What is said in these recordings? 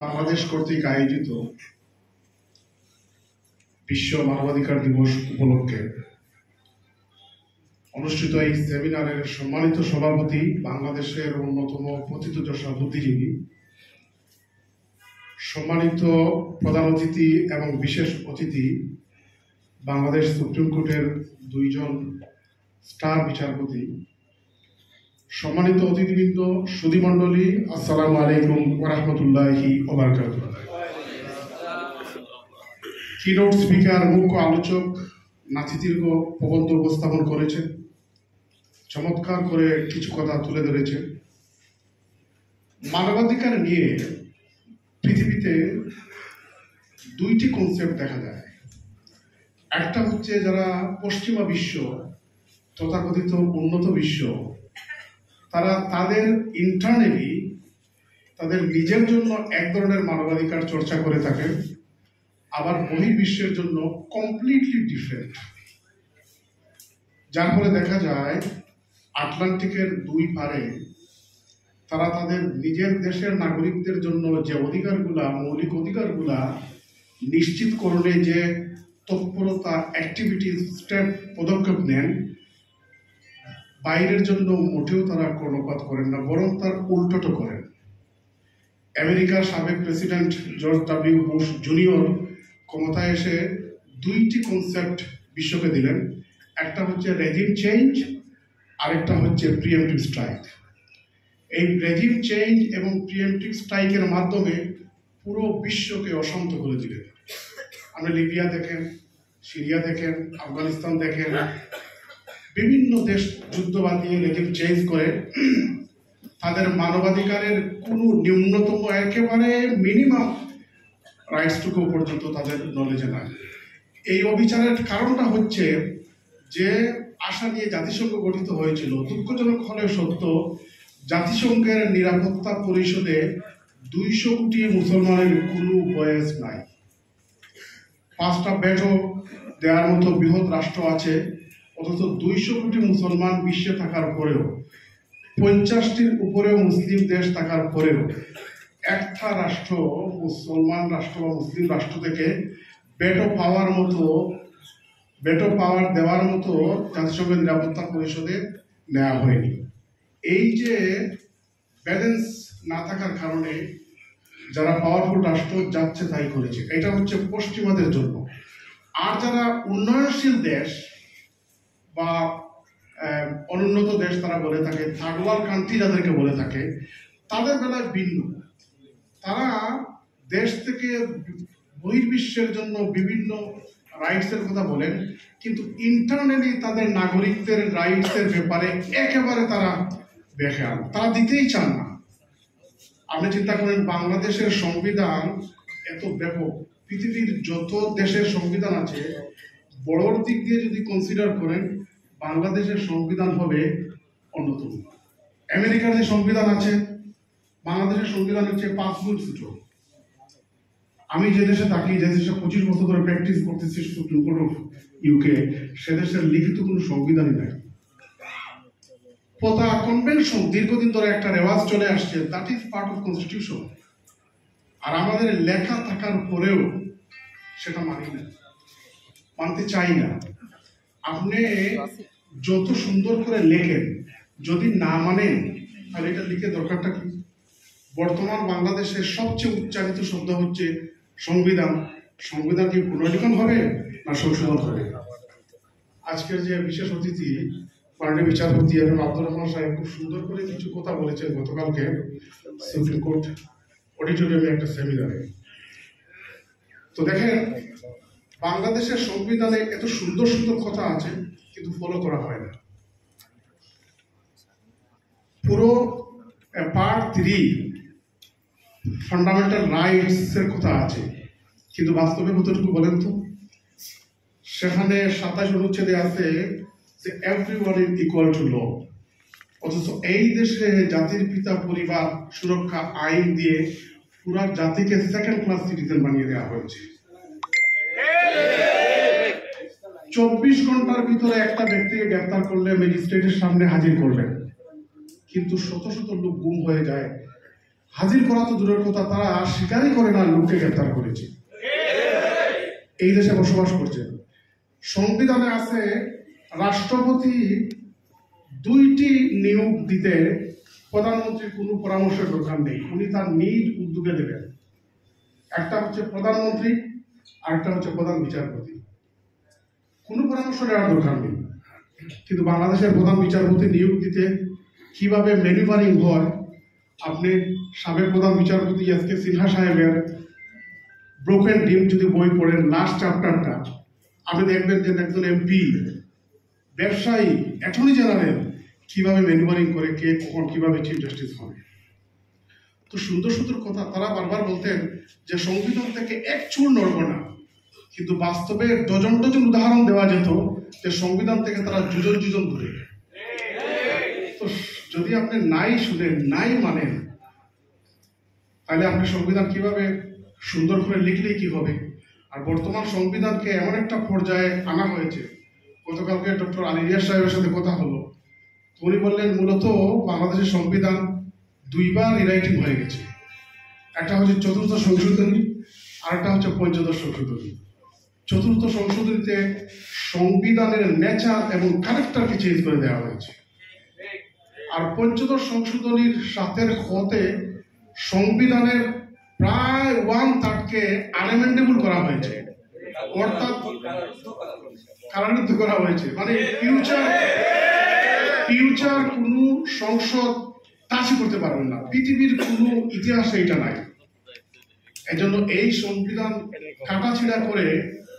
বাংলাদেশ কর্তৃক আয়োজিত বিশ্ব মানবাধিকার দিবস উপলক্ষে অনুষ্ঠিত এই সেমিনারের সম্মানিত সভাপতি, বাংলাদেশের অন্যতম প্রথিতযশা বুদ্ধিজীবী, সম্মানিত প্রধান অতিথি এবং বিশেষ অতিথি, বাংলাদেশ সুপ্রিম কোর্টের দুইজন স্টার বিচারপতি, সম্মানিত অতিথিবৃন্দ, সুধীমণ্ডলী, আসসালামু আলাইকুম ওয়া রাহমাতুল্লাহি ওয়া বারাকাতুহু। কিনোট স্পিকার, মুখ্য আলোচক নাতিদীর্ঘ প্রবন্ধ উপস্থাপন করেছেন, চমৎকার করে কিছু কথা তুলে ধরেছেন। মানবাধিকার নিয়ে পৃথিবীতে দুইটি কনসেপ্ট দেখা যায়। একটা হচ্ছে যারা পশ্চিমা বিশ্ব, তথাকথিত উন্নত বিশ্ব, তারা তাদের ইন্টারনালি তাদের নিজের জন্য এক ধরনের মানবাধিকার চর্চা করে থাকেন, আবার বহির্বিশ্বের জন্য কমপ্লিটলি ডিফারেন্ট। যার ফলে দেখা যায় আটলান্টিকের দুই পারে তারা তাদের নিজের দেশের নাগরিকদের জন্য যে অধিকারগুলা, মৌলিক অধিকারগুলা নিশ্চিতকরণে যে তৎপরতা, অ্যাক্টিভিটি, স্টেপ, পদক্ষেপ নেন, বাইরের জন্য মোটেও তারা কর্ণপাত করেন না, বরং তার উল্টোটা করেন। আমেরিকার সাবেক president George W Bush junior ক্ষমতায় এসে দুইটি কনসেপ্ট বিশ্বকে দিলেন। একটা হচ্ছে রেজিম চেঞ্জ, আরেকটা হচ্ছে প্রিএমপ্টিভ স্ট্রাইক। এই রেজিম চেঞ্জ এবং প্রিএমপ্টিভ স্ট্রাইকের মাধ্যমে পুরো বিশ্বকে অশান্ত করে দিলেন। আপনি লিবিয়া দেখেন, সিরিয়া দেখেন, আফগানিস্তান দেখেন, বিভিন্ন দেশ যুদ্ধ বাঁধিয়ে রেজিম চেঞ্জ করে তাদের মানবাধিকারের কোনো ন্যূনতম, একেবারে মিনিমাম রাইটসটুকু পর্যন্ত তাদের নলেজে নাই। এই অবিচারের কারণটা হচ্ছে যে আশা নিয়ে জাতিসংঘ গঠিত হয়েছিল, দুঃখজনক হলেও সত্য, জাতিসংঘের নিরাপত্তা পরিষদে 200 কোটি মুসলমানের কোনো ভয়েস নাই। 5টা ভেটো দেওয়ার মতো বৃহৎ রাষ্ট্র আছে, অথচ 200 কোটি মুসলমান বিশ্বে থাকার পরেও, 50টির উপরেও মুসলিম দেশ থাকার পরেও একটা রাষ্ট্র, মুসলমান রাষ্ট্র বা মুসলিম রাষ্ট্র থেকে ভেটো পাওয়ার দেওয়ার মতো জাতিসংঘের নিরাপত্তা পরিষদে নেওয়া হয়নি। এই যে ব্যালেন্স না থাকার কারণে যারা পাওয়ারফুল রাষ্ট্র যাচ্ছে তাই করেছে, এটা হচ্ছে পশ্চিমাদের জন্য। আর যারা উন্নয়নশীল দেশ বা অনুন্নত দেশ তারা বলে থাকে, থার্ড ওয়ার্ল্ড কান্ট্রি যাদেরকে বলে থাকে, তাদের বেলায় ভিন্ন। তারা দেশ থেকে বহির্বিশ্বের জন্য বিভিন্ন রাইটসের কথা বলেন, কিন্তু ইন্টারনালি তাদের নাগরিকদের রাইটসের ব্যাপারে একেবারে তারা বেখেয়াল, তারা দিতেই চান না। আপনি চিন্তা করেন, বাংলাদেশের সংবিধান এত ব্যাপক, পৃথিবীর যত দেশের সংবিধান আছে বড়র দিক দিয়ে যদি কনসিডার করেন, বাংলাদেশের সংবিধান হবে অন্যতম। আমেরিকার যে সংবিধান আছে, বাংলাদেশের সংবিধানের চেয়ে 5 গুণ ছোট। আমি যে দেশে থাকি, যে দেশে 25 বছর ধরে প্র্যাকটিস করতেছি সুপ্রিম কোর্ট অফ ইউকে, সে দেশের লিখিত কোনো সংবিধানই নাই। পোতা কনভেনশন দীর্ঘদিন ধরে একটা রেওয়াজ চলে আসছে, that is part of constitution. আর আমাদের লেখা থাকার পরেও সেটা মানি না, মানতে চাই না। আপনি যত সুন্দর করে লেখেন, যদি না মানেন তাহলে এটা লিখে দরকারটা কি? বর্তমান বাংলাদেশের সবচেয়ে উচ্চারিত শব্দ হচ্ছে সংবিধান। সংবিধান কি পুনর্লিখন হবে না সংশোধন হবে? আজকের যে বিশেষ অতিথি মাননীয় বিচারপতি এবং আব্দুর রহমান সাহেব খুব সুন্দর করে কিছু কথা বলেছেন গতকালকে সুপ্রিম কোর্ট অডিটোরিয়ামে একটা সেমিনারে। তো দেখেন, বাংলাদেশের সংবিধানে এত সুন্দর সুন্দর কথা আছে, কিন্তু ফলো করা হয় না। পুরো পার্ট 3 ফান্ডামেন্টাল রাইটস এর কথা আছে, কিন্তু বাস্তবে কতটুকু বলেন তো? সেখানে 27 অনুচ্ছেদে আছে যে এভরিওয়ান ইজ ইকুয়াল টু ল, অথচ এই দেশে জাতির পিতা পরিবার সুরক্ষা আইন দিয়ে পুরা জাতিকে সেকেন্ড ক্লাস সিটিজেন বানিয়ে দেওয়া হয়েছে। 24 ঘন্টার ভিতরে একটা ব্যক্তিকে গ্রেফতার করলে ম্যাজিস্ট্রেটের সামনে হাজির করবেন, কিন্তু শত শত লোক গুম হয়ে যায়, হাজির করা তো দূরের কথা, তারা স্বীকারই করে না লোককে গ্রেপ্তার করেছে। এই দেশে বসবাস করছে। সংবিধানে আছে রাষ্ট্রপতি 2টি নিয়োগ দিতে প্রধানমন্ত্রীর কোনো পরামর্শের দরকার নেই, উনি তার নিজ উদ্যোগে দেবেন। একটা হচ্ছে প্রধানমন্ত্রী, আরেকটা হচ্ছে প্রধান বিচারপতি। কোনো পরামর্শ নেওয়ার দরকার নেই। কিন্তু বাংলাদেশের প্রধান বিচারপতি নিয়োগ দিতে কিভাবে ম্যানুভারিং হয়, আপনি সাবেক প্রধান বিচারপতি এস.কে. সিনহা সাহেবের ব্রোকেন ডিম যদি বই পড়েন লাস্ট চ্যাপ্টারটা, আপনি দেখবেন যে একজন এমপি, ব্যবসায়ী, অ্যাটর্নি জেনারেল কিভাবে ম্যানুভারিং করে কে কখন কিভাবে চিফ জাস্টিস হবে। তো সুন্দর সুন্দর কথা তারা বারবার বলতেন যে সংবিধান থেকে এক চুল নড়ব না, কিন্তু বাস্তবে ডজন ডজন উদাহরণ দেওয়া যেত যে সংবিধান থেকে তারা যুজন যুজন দূরে। তো যদি আপনি নাই শুনেন, নাই মানেন, তাহলে আপনি সংবিধান কিভাবে সুন্দর করে লিখলেই কি হবে। আর বর্তমান সংবিধানকে এমন একটা পর্যায়ে আনা হয়েছে, গতকালকে ডক্টর আলী রিয়াজ সাহেবের সাথে কথা হলো, উনি বললেন মূলত বাংলাদেশের সংবিধান 2বার রিরাইটিং হয়ে গেছে। একটা হচ্ছে 4th সংশোধনী, আর একটা হচ্ছে 5th সংশোধনী। 4th সংশোধনীতে সংবিধানের নেচার এবং ক্যারেক্টারকে চেঞ্জ করে দেওয়া হয়েছে, আর 5th সংশোধনীর 7 খতে সংবিধানের প্রায় 1/3কে আনএমেন্ডেবল করা হয়েছে, অর্থাৎ কারারুদ্ধ করা হয়েছে। মানে ফিউচার কোনো সংসদ টাচই করতে পারবেন না, পৃথিবীর কোনো ইতিহাসে এটা নাই। এজন্য এই সংবিধান কাটাছিড়া করে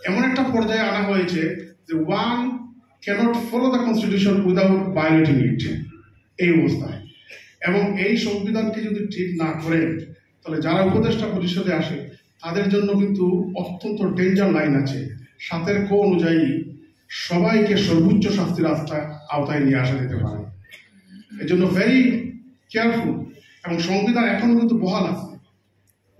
এমন একটা পর্যায়ে আনা হয়েছে যে one cannot follow the constitution without violating it, এই অবস্থায়। এবং এই সংবিধানকে যদি ঠিক না করেন, তাহলে যারা উপদেষ্টা পরিষদে আসে তাদের জন্য কিন্তু অত্যন্ত ডেঞ্জার লাইন আছে। 7 ক অনুযায়ী সবাইকে সর্বোচ্চ শাস্তির আওতায় নিয়ে আসা যেতে পারে। এই জন্য ভেরি কেয়ারফুল। এবং সংবিধান এখন কিন্তু বহাল আছে,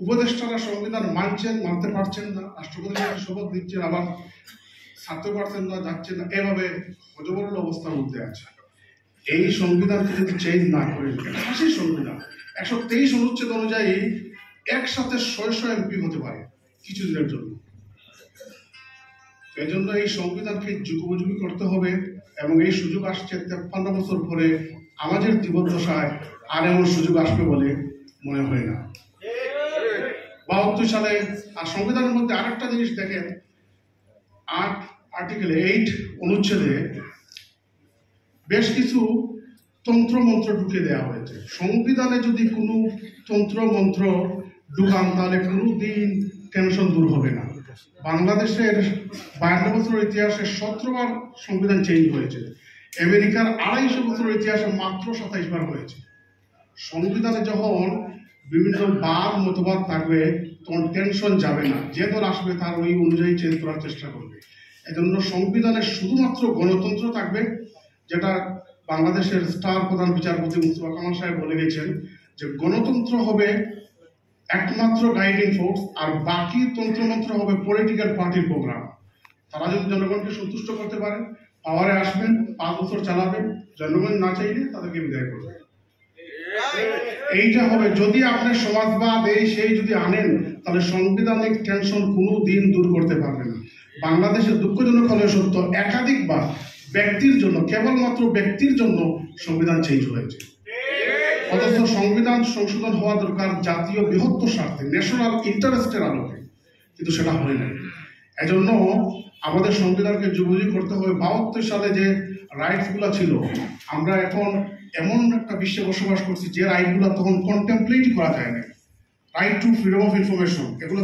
উপদেষ্টারা সংবিধান মানতে পারছেন না, রাষ্ট্রপতি শপথ দিচ্ছেন, আবার ছাড়তে পারছেন না, যাচ্ছেন না, এভাবে হজবরল অবস্থার মধ্যে আছে। এই সংবিধানকে যদি চেঞ্জ না করেন, ফাঁসির সংবিধান 123 অনুচ্ছেদ অনুযায়ী একসাথে 600 এমপি হতে পারে কিছুদিনের জন্য। এই জন্য এই সংবিধানকে যুগোপযোগী করতে হবে, এবং এই সুযোগ আসছে 53 বছর পরে। আমাদের জীবদ্দশায় আর এমন সুযোগ আসবে বলে মনে হয় না। 72 সালে আর সংবিধানের মধ্যে আরেকটা জিনিস দেখেন, আর্টিকেল 8 অনুচ্ছেদে বেশ কিছু তন্ত্রমন্ত্র ঢুকে দেওয়া হয়েছে। সংবিধানে যদি কোনো তন্ত্রমন্ত্র ঢুকান, তাহলে কোনোদিন টেনশন দূর হবে না। বাংলাদেশের 52 বছরের ইতিহাসে 17 বার সংবিধান চেঞ্জ হয়েছে, আমেরিকার 250 বছরের ইতিহাসে মাত্র 27 বার হয়েছে। সংবিধানে যখন বিভিন্ন বাদ মতবাদ থাকবে তখন টেনশন যাবে না, যে দল আসবে তার ওই অনুযায়ী চেঞ্জ করার চেষ্টা করবে। এজন্য সংবিধানে শুধুমাত্র গণতন্ত্র থাকবে, যেটা বাংলাদেশের স্টার প্রধান বিচারপতি মুস্তফা কামাল সাহেব বলে গেছেন যে গণতন্ত্র হবে একমাত্র গাইডিং ফোর্স, আর বাকি তন্ত্রমন্ত্র হবে পলিটিক্যাল পার্টির প্রোগ্রাম। তারা যদি জনগণকে সন্তুষ্ট করতে পারেন, পাওয়ারে আসবেন, 5 বছর চালাবেন, জনগণ না চাইলে তাদেরকে বিদায় করবেন। এইটা হবে। যদি আপনি সমাজবাদ সেই যদি আনেন, তাহলে সাংবিধানিক টেনশন কোনো দিন দূর করতে পারবে না। বাংলাদেশের দুঃখজনক হলে সত্য, একাধিকবার ব্যক্তির জন্য, কেবলমাত্র ব্যক্তির জন্য সংবিধান চেঞ্জ হয়েছে। অথচ সংবিধান সংশোধন হওয়া দরকার জাতীয় বৃহত্তর স্বার্থে, ন্যাশনাল ইন্টারেস্টের আলোকে, কিন্তু সেটা হয় না। এজন্য আমাদের সংবিধানকে যুগোপযোগী করতে হবে। 72 সালে যে রাইটস গুলা ছিল, আমরা এখন এমন একটা বিশ্বে বসবাস করছি যে রাইট গুলা তখন কন্টেম্পলেট করা যায় না। Right two freedom of information, এগুলো